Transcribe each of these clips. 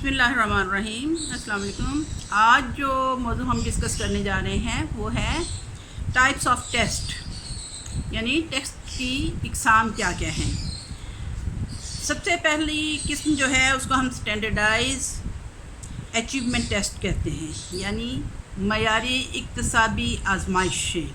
بسم اللہ الرحمن الرحیم۔ السلام علیکم۔ آج جو موضوع ہم ڈسکس کرنے جا رہے ہیں وہ ہے ٹائپس آف ٹیسٹ، یعنی ٹیسٹ کی اقسام کیا کیا ہیں۔ سب سے پہلی قسم جو ہے اس کو ہم اسٹینڈرڈائز اچیومنٹ ٹیسٹ کہتے ہیں، یعنی معیاری اکتسابی آزمائشیں۔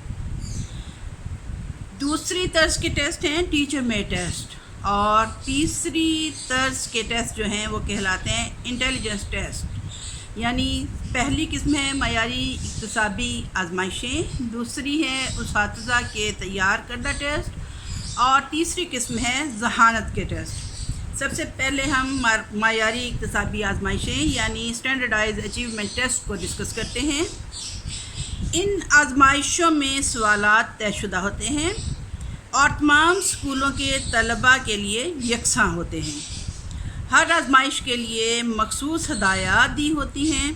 دوسری طرز کے ٹیسٹ ہیں ٹیچر میڈ ٹیسٹ، اور تیسری طرز کے ٹیسٹ جو ہیں وہ کہلاتے ہیں انٹیلیجنس ٹیسٹ۔ یعنی پہلی قسم ہے معیاری اکتسابی آزمائشیں، دوسری ہے اساتذہ کے تیار کردہ ٹیسٹ، اور تیسری قسم ہے ذہانت کے ٹیسٹ۔ سب سے پہلے ہم معیاری اکتسابی آزمائشیں یعنی اسٹینڈرڈائز اچیومنٹ ٹیسٹ کو ڈسکس کرتے ہیں۔ ان آزمائشوں میں سوالات طے شدہ ہوتے ہیں اور تمام اسکولوں کے طلباء کے لیے یکساں ہوتے ہیں۔ ہر آزمائش کے لیے مخصوص ہدایات دی ہوتی ہیں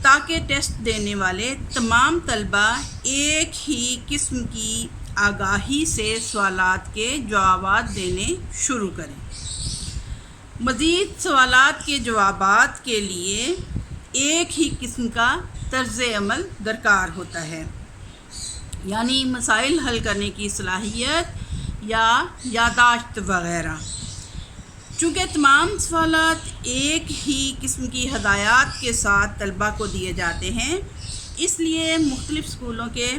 تاکہ ٹیسٹ دینے والے تمام طلباء ایک ہی قسم کی آگاہی سے سوالات کے جوابات دینے شروع کریں۔ مزید سوالات کے جوابات کے لیے ایک ہی قسم کا طرز عمل درکار ہوتا ہے، یعنی مسائل حل کرنے کی صلاحیت یا یادداشت وغیرہ۔ چونکہ تمام سوالات ایک ہی قسم کی ہدایات کے ساتھ طلباء کو دیے جاتے ہیں، اس لیے مختلف اسکولوں کے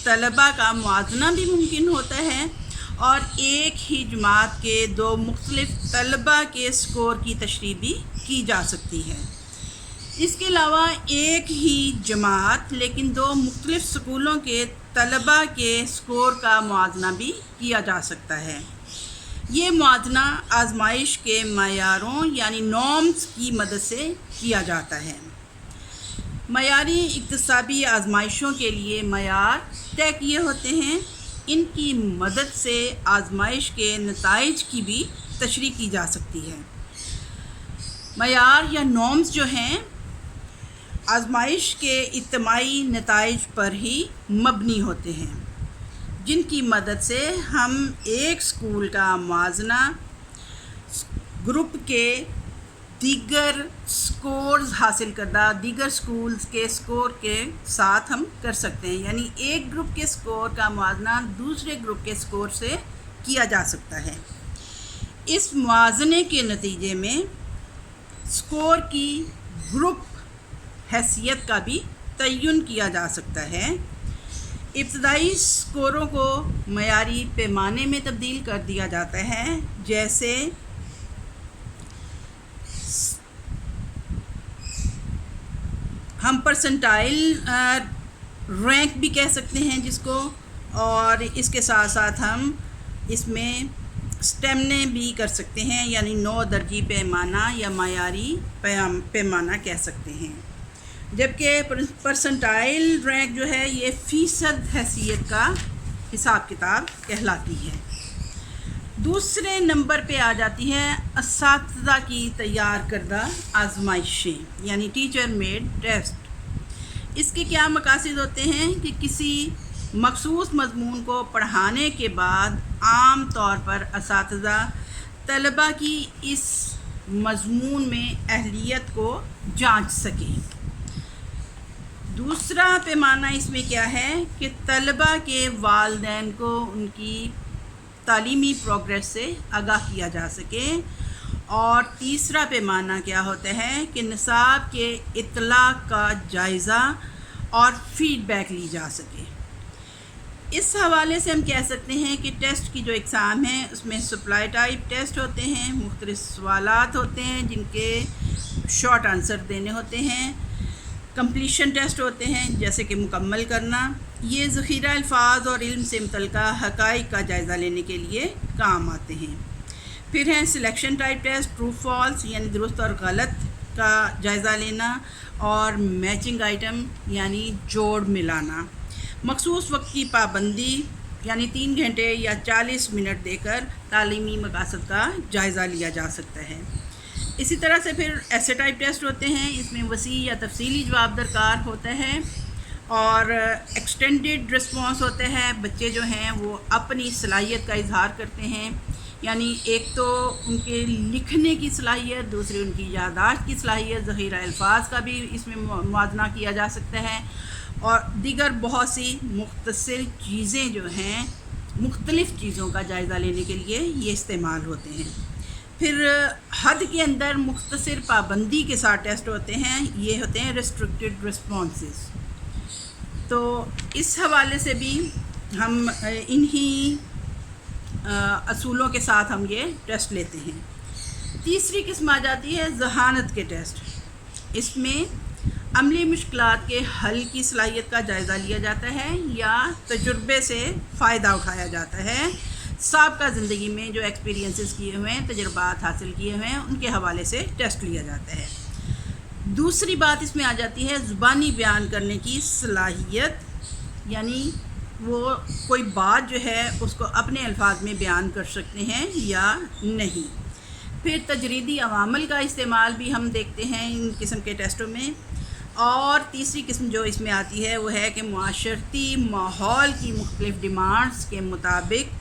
طلباء کا موازنہ بھی ممکن ہوتا ہے اور ایک ہی جماعت کے دو مختلف طلباء کے اسکور کی تشریح بھی کی جا سکتی ہے۔ اس کے علاوہ ایک ہی جماعت لیکن دو مختلف اسکولوں کے طلباء کے اسکور کا موازنہ بھی کیا جا سکتا ہے۔ یہ موازنہ آزمائش کے معیاروں یعنی نارمز کی مدد سے کیا جاتا ہے۔ معیاری اکتسابی آزمائشوں کے لیے معیار طے کیے ہوتے ہیں، ان کی مدد سے آزمائش کے نتائج کی بھی تشریح کی جا سکتی ہے۔ معیار یا نارمز جو ہیں آزمائش کے اجتماعی نتائج پر ہی مبنی ہوتے ہیں، جن کی مدد سے ہم ایک اسکول کا موازنہ گروپ کے دیگر اسکورز حاصل کردہ دیگر اسکولز کے اسکور کے ساتھ ہم کر سکتے ہیں۔ یعنی ایک گروپ کے اسکور کا موازنہ دوسرے گروپ کے اسکور سے کیا جا سکتا ہے۔ اس موازنے کے نتیجے میں اسکور کی گروپ حیثیت کا بھی تعین کیا جا سکتا ہے۔ ابتدائی اسکوروں کو معیاری پیمانے میں تبدیل کر دیا جاتا ہے، جیسے ہم پرسنٹائل رینک بھی کہہ سکتے ہیں جس کو، اور اس کے ساتھ ساتھ ہم اس میں اسٹیمنے بھی کر سکتے ہیں، یعنی 9 درجی پیمانہ یا معیاری پیمانہ کہہ سکتے ہیں۔ جبکہ پرسنٹائل رینک جو ہے یہ فیصد حیثیت کا حساب کتاب کہلاتی ہے۔ دوسرے نمبر پہ آ جاتی ہے اساتذہ کی تیار کردہ آزمائشیں یعنی ٹیچر میڈ ٹیسٹ۔ اس کے کیا مقاصد ہوتے ہیں کہ کسی مخصوص مضمون کو پڑھانے کے بعد عام طور پر اساتذہ طلباء کی اس مضمون میں اہلیت کو جانچ سکیں۔ دوسرا پیمانہ اس میں کیا ہے کہ طلباء کے والدین کو ان کی تعلیمی پروگریس سے آگاہ کیا جا سکے، اور تیسرا پیمانہ کیا ہوتا ہے کہ نصاب کے اطلاق کا جائزہ اور فیڈ بیک لی جا سکے۔ اس حوالے سے ہم کہہ سکتے ہیں کہ ٹیسٹ کی جو اقسام ہیں اس میں سپلائی ٹائپ ٹیسٹ ہوتے ہیں، مختلف سوالات ہوتے ہیں جن کے شارٹ آنسر دینے ہوتے ہیں، کمپلیشن ٹیسٹ ہوتے ہیں جیسے کہ مکمل کرنا، یہ ذخیرہ الفاظ اور علم سے متعلقہ حقائق کا جائزہ لینے کے لیے کام آتے ہیں۔ پھر ہیں selection type test, true false یعنی درست اور غلط کا جائزہ لینا، اور میچنگ آئٹم یعنی جوڑ ملانا۔ مخصوص وقت کی پابندی یعنی 3 گھنٹے یا 40 منٹ دے کر تعلیمی مقاصد کا جائزہ لیا جا سکتا ہے۔ اسی طرح سے پھر ایسے ٹائپ ٹیسٹ ہوتے ہیں، اس میں وسیع یا تفصیلی جواب درکار ہوتا ہے، اور ایکسٹینڈڈ رسپانس ہوتا ہے، بچے جو ہیں وہ اپنی صلاحیت کا اظہار کرتے ہیں یعنی ایک تو ان کے لکھنے کی صلاحیت، دوسری ان کی یادداشت کی صلاحیت، ذخیرہ الفاظ کا بھی اس میں موازنہ کیا جا سکتا ہے، اور دیگر بہت سی مختصر چیزیں جو ہیں مختلف چیزوں کا جائزہ لینے کے لیے یہ استعمال ہوتے ہیں۔ پھر حد کے اندر مختصر پابندی کے ساتھ ٹیسٹ ہوتے ہیں، یہ ہوتے ہیں ریسٹرکٹڈ رسپانسز۔ تو اس حوالے سے بھی ہم انہی اصولوں کے ساتھ ہم یہ ٹیسٹ لیتے ہیں۔ تیسری قسم آ جاتی ہے ذہانت کے ٹیسٹ۔ اس میں عملی مشکلات کے حل کی صلاحیت کا جائزہ لیا جاتا ہے یا تجربے سے فائدہ اٹھایا جاتا ہے، سابقہ زندگی میں جو ایکسپیرینسز کیے ہوئے ہیں، تجربات حاصل کیے ہوئے ہیں، ان کے حوالے سے ٹیسٹ لیا جاتا ہے۔ دوسری بات اس میں آ جاتی ہے زبانی بیان کرنے کی صلاحیت، یعنی وہ کوئی بات جو ہے اس کو اپنے الفاظ میں بیان کر سکتے ہیں یا نہیں۔ پھر تجریدی عوامل کا استعمال بھی ہم دیکھتے ہیں ان قسم کے ٹیسٹوں میں۔ اور تیسری قسم جو اس میں آتی ہے وہ ہے کہ معاشرتی ماحول کی مختلف ڈیمانڈز کے مطابق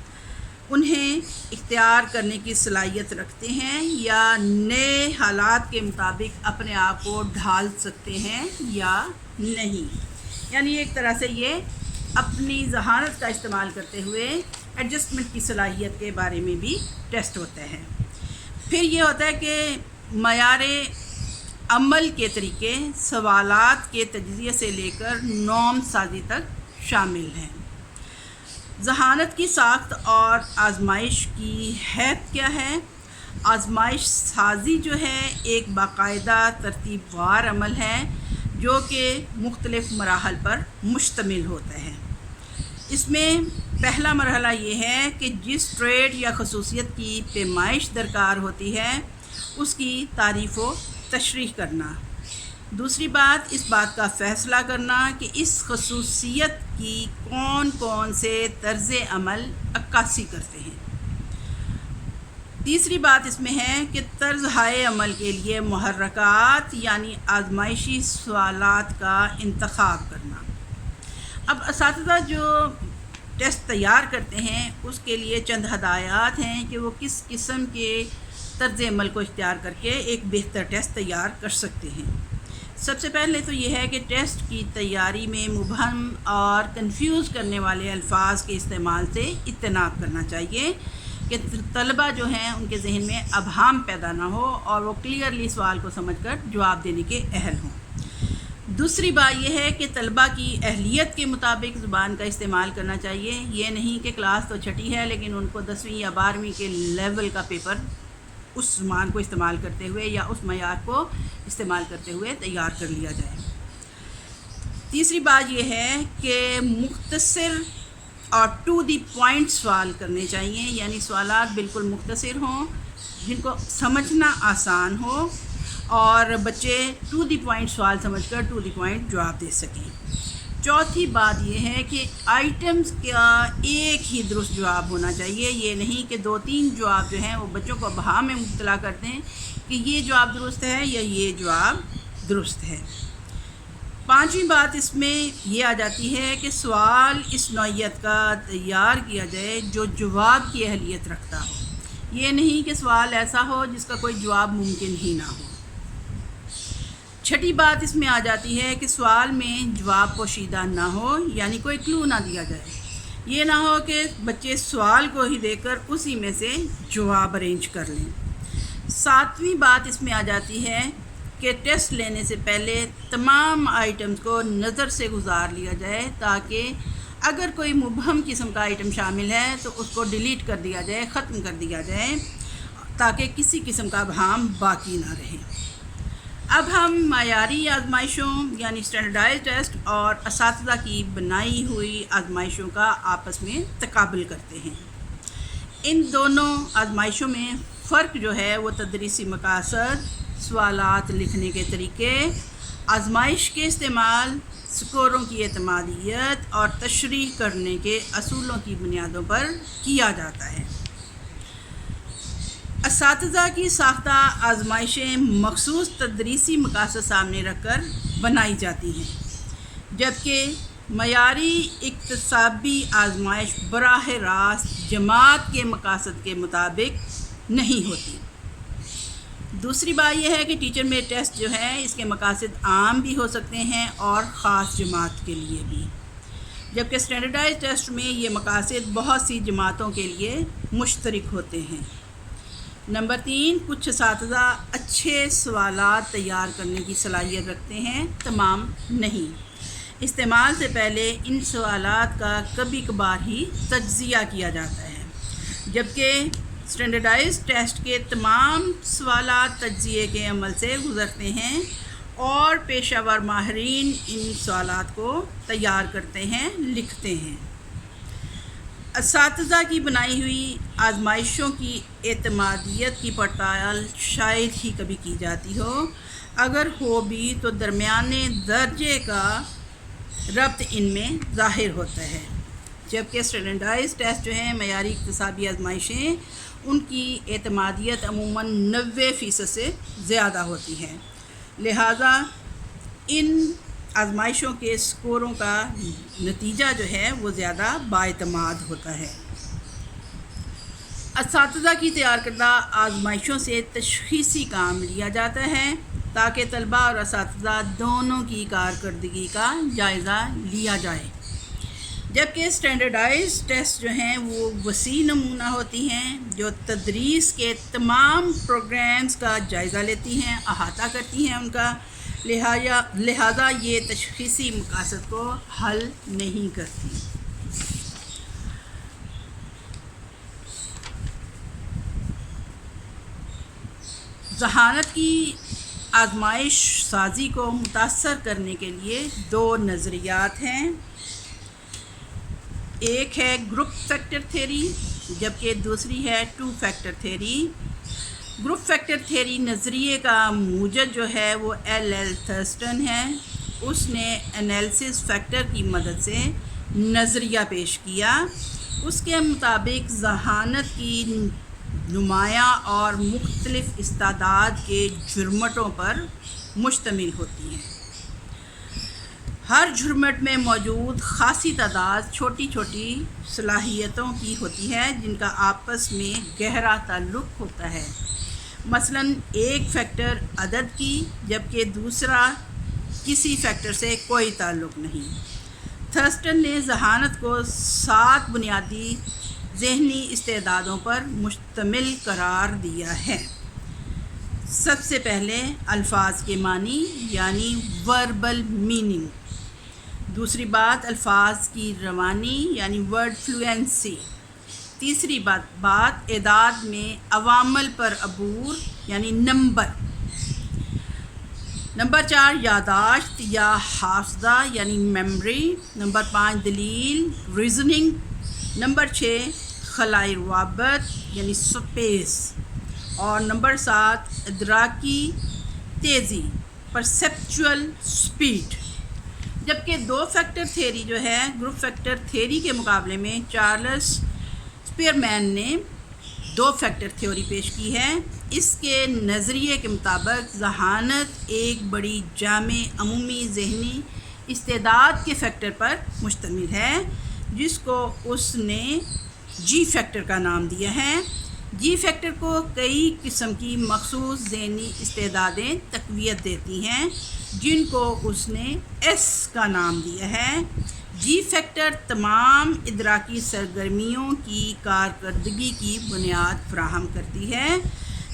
انہیں اختیار کرنے کی صلاحیت رکھتے ہیں یا نئے حالات کے مطابق اپنے آپ کو ڈھال سکتے ہیں یا نہیں۔ یعنی ایک طرح سے یہ اپنی ذہانت کا استعمال کرتے ہوئے ایڈجسٹمنٹ کی صلاحیت کے بارے میں بھی ٹیسٹ ہوتا ہے۔ پھر یہ ہوتا ہے کہ معیار عمل کے طریقے سوالات کے تجزیے سے لے کر نام سازی تک شامل ہیں۔ ذہانت کی ساخت اور آزمائش کی حیثیت کیا ہے؟ آزمائش سازی جو ہے ایک باقاعدہ ترتیب وار عمل ہے جو کہ مختلف مراحل پر مشتمل ہوتا ہے۔ اس میں پہلا مرحلہ یہ ہے کہ جس ٹریٹ یا خصوصیت کی پیمائش درکار ہوتی ہے اس کی تعریف و تشریح کرنا۔ دوسری بات، اس بات کا فیصلہ کرنا کہ اس خصوصیت کی کون کون سے طرز عمل عکاسی کرتے ہیں۔ تیسری بات اس میں ہے کہ طرز ہائے عمل کے لیے محرکات یعنی آزمائشی سوالات کا انتخاب کرنا۔ اب اساتذہ جو ٹیسٹ تیار کرتے ہیں اس کے لیے چند ہدایات ہیں کہ وہ کس قسم کے طرز عمل کو اختیار کر کے ایک بہتر ٹیسٹ تیار کر سکتے ہیں۔ سب سے پہلے تو یہ ہے کہ ٹیسٹ کی تیاری میں مبہم اور کنفیوز کرنے والے الفاظ کے استعمال سے اجتناب کرنا چاہیے کہ طلبہ جو ہیں ان کے ذہن میں ابہام پیدا نہ ہو اور وہ کلیئرلی سوال کو سمجھ کر جواب دینے کے اہل ہوں۔ دوسری بات یہ ہے کہ طلبہ کی اہلیت کے مطابق زبان کا استعمال کرنا چاہیے۔ یہ نہیں کہ کلاس تو چھٹی ہے لیکن ان کو 10ویں یا 12ویں کے لیول کا پیپر اس زبان کو استعمال کرتے ہوئے یا اس معیار کو استعمال کرتے ہوئے تیار کر لیا جائے۔ تیسری بات یہ ہے کہ مختصر اور ٹو دی پوائنٹ سوال کرنے چاہیے، یعنی سوالات بالکل مختصر ہوں جن کو سمجھنا آسان ہو اور بچے ٹو دی پوائنٹ سوال سمجھ کر ٹو دی پوائنٹ جواب دے سکیں۔ چوتھی بات یہ ہے کہ آئٹمز کا ایک ہی درست جواب ہونا چاہیے، یہ نہیں کہ 2-3 جواب جو ہیں وہ بچوں کو ابہام میں مبتلا کر دیں کہ یہ جواب درست ہے یا یہ جواب درست ہے۔ پانچویں بات اس میں یہ آ جاتی ہے کہ سوال اس نوعیت کا تیار کیا جائے جو جواب کی اہلیت رکھتا ہو، یہ نہیں کہ سوال ایسا ہو جس کا کوئی جواب ممکن ہی نہ ہو۔ چھٹی بات اس میں آ جاتی ہے کہ سوال میں جواب پوشیدہ نہ ہو، یعنی کوئی کلو نہ دیا جائے۔ یہ نہ ہو کہ بچے سوال کو ہی دیکھ کر اسی میں سے جواب ارینج کر لیں۔ ساتویں بات اس میں آ جاتی ہے کہ ٹیسٹ لینے سے پہلے تمام آئٹمز کو نظر سے گزار لیا جائے تاکہ اگر کوئی مبہم قسم کا آئٹم شامل ہے تو اس کو ڈیلیٹ کر دیا جائے، ختم کر دیا جائے تاکہ کسی قسم کا ابہام باقی نہ رہے۔ اب ہم معیاری آزمائشوں یعنی اسٹینڈرڈائز ٹیسٹ اور اساتذہ کی بنائی ہوئی آزمائشوں کا آپس میں تقابل کرتے ہیں۔ ان دونوں آزمائشوں میں فرق جو ہے وہ تدریسی مقاصد، سوالات لکھنے کے طریقے، آزمائش کے استعمال، سکوروں کی اعتمادیت اور تشریح کرنے کے اصولوں کی بنیادوں پر کیا جاتا ہے۔ اساتذہ کی ساختہ آزمائشیں مخصوص تدریسی مقاصد سامنے رکھ کر بنائی جاتی ہیں، جبکہ معیاری اکتسابی آزمائش براہ راست جماعت کے مقاصد کے مطابق نہیں ہوتی۔ دوسری بات یہ ہے کہ ٹیچر میڈ ٹیسٹ جو ہے اس کے مقاصد عام بھی ہو سکتے ہیں اور خاص جماعت کے لیے بھی، جبکہ اسٹینڈرڈائز ٹیسٹ میں یہ مقاصد بہت سی جماعتوں کے لیے مشترک ہوتے ہیں۔ نمبر 3، کچھ اساتذہ اچھے سوالات تیار کرنے کی صلاحیت رکھتے ہیں، تمام نہیں۔ استعمال سے پہلے ان سوالات کا کبھی کبھار ہی تجزیہ کیا جاتا ہے، جبکہ اسٹینڈرڈائز ٹیسٹ کے تمام سوالات تجزیے کے عمل سے گزرتے ہیں اور پیشہ ور ماہرین ان سوالات کو تیار کرتے ہیں، لکھتے ہیں۔ اساتذہ کی بنائی ہوئی آزمائشوں کی اعتمادیت کی پڑتال شاید ہی کبھی کی جاتی ہو، اگر ہو بھی تو درمیانے درجے کا ربط ان میں ظاہر ہوتا ہے، جبکہ اسٹینڈرڈائز ٹیسٹ جو ہیں معیاری اکتسابی آزمائشیں، ان کی اعتمادیت عموماً 90% سے زیادہ ہوتی ہے، لہٰذا ان آزمائشوں کے اسکوروں کا نتیجہ جو ہے وہ زیادہ بااعتماد ہوتا ہے۔ اساتذہ کی تیار کردہ آزمائشوں سے تشخیصی کام لیا جاتا ہے تاکہ طلباء اور اساتذہ دونوں کی کارکردگی کا جائزہ لیا جائے، جبکہ اسٹینڈرڈائز ٹیسٹ جو ہیں وہ وسیع نمونہ ہوتی ہیں جو تدریس کے تمام پروگرامز کا جائزہ لیتی ہیں، احاطہ کرتی ہیں ان کا، لہٰذا یہ تشخیصی مقاصد کو حل نہیں کرتی۔ ذہانت کی آزمائش سازی کو متاثر کرنے کے لیے 2 نظریات ہیں، ایک ہے گروپ فیکٹر تھیوری جبکہ دوسری ہے 2 factor theory. Group factor theory نظریے کا موجد جو ہے وہ ایل تھرسٹن ہے، اس نے انالیسس فیکٹر کی مدد سے نظریہ پیش کیا۔ اس کے مطابق ذہانت کی نمایاں اور مختلف استعداد کے جھرمٹوں پر مشتمل ہوتی ہے۔ ہر جھرمٹ میں موجود خاصی تعداد چھوٹی چھوٹی صلاحیتوں کی ہوتی ہے جن کا آپس میں گہرا تعلق ہوتا ہے، مثلاً ایک فیکٹر عدد کی جبکہ دوسرا کسی فیکٹر سے کوئی تعلق نہیں۔ تھرسٹن نے ذہانت کو 7 بنیادی ذہنی استعدادوں پر مشتمل قرار دیا ہے۔ سب سے پہلے الفاظ کے معنی یعنی وربل میننگ، دوسری بات الفاظ کی روانی یعنی ورڈ فلوئنسی، تیسری بات اعداد میں عوامل پر عبور یعنی نمبر 4 یادداشت یا حافظہ یعنی میموری، نمبر 5 دلیل ریزننگ، نمبر 6 خلائی روابط یعنی سپیس، اور نمبر 7 ادراکی تیزی پرسیپچول سپیڈ۔ جبکہ 2 فیکٹر تھیوری جو ہے گروپ فیکٹر تھیوری کے مقابلے میں چارلس اسپیئرمین نے 2 فیکٹر تھیوری پیش کی ہے۔ اس کے نظریے کے مطابق ذہانت ایک بڑی جامع عمومی ذہنی استعداد کے فیکٹر پر مشتمل ہے جس کو اس نے جی فیکٹر کا نام دیا ہے۔ جی فیکٹر کو کئی قسم کی مخصوص ذہنی استعدادیں تقویت دیتی ہیں جن کو اس نے ایس کا نام دیا ہے۔ جی فیکٹر تمام ادراکی سرگرمیوں کی کارکردگی کی بنیاد فراہم کرتی ہے۔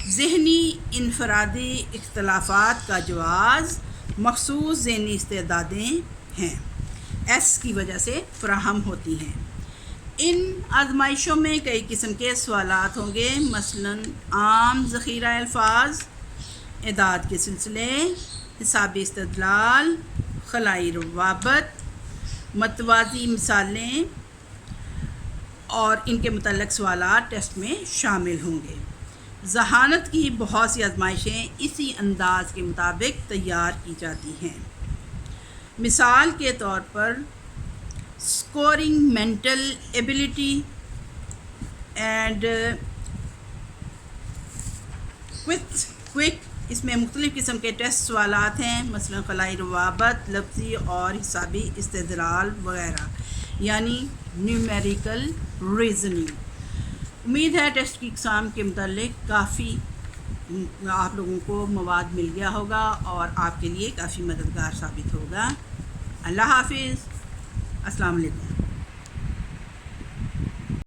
ذہنی انفرادی اختلافات کا جواز مخصوص ذہنی استعدادیں ہیں، ایس کی وجہ سے فراہم ہوتی ہیں۔ ان آزمائشوں میں کئی قسم کے سوالات ہوں گے، مثلاً عام ذخیرہ الفاظ، اعداد کے سلسلے، حسابی استدلال، خلائی روابط، متوازی مثالیں اور ان کے متعلق سوالات ٹیسٹ میں شامل ہوں گے۔ ذہانت کی بہت سی آزمائشیں اسی انداز کے مطابق تیار کی جاتی ہیں۔ مثال کے طور پر scoring mental ability and quick, اس میں مختلف قسم کے ٹیسٹ سوالات ہیں، مثلا خلائی روابط، لفظی اور حسابی استدلال وغیرہ، یعنی نیومیریکل ریزننگ۔ امید ہے ٹیسٹ کی اقسام کے متعلق کافی آپ لوگوں کو مواد مل گیا ہوگا اور آپ کے لیے کافی مددگار ثابت ہوگا۔ اللہ حافظ، السلام علیکم۔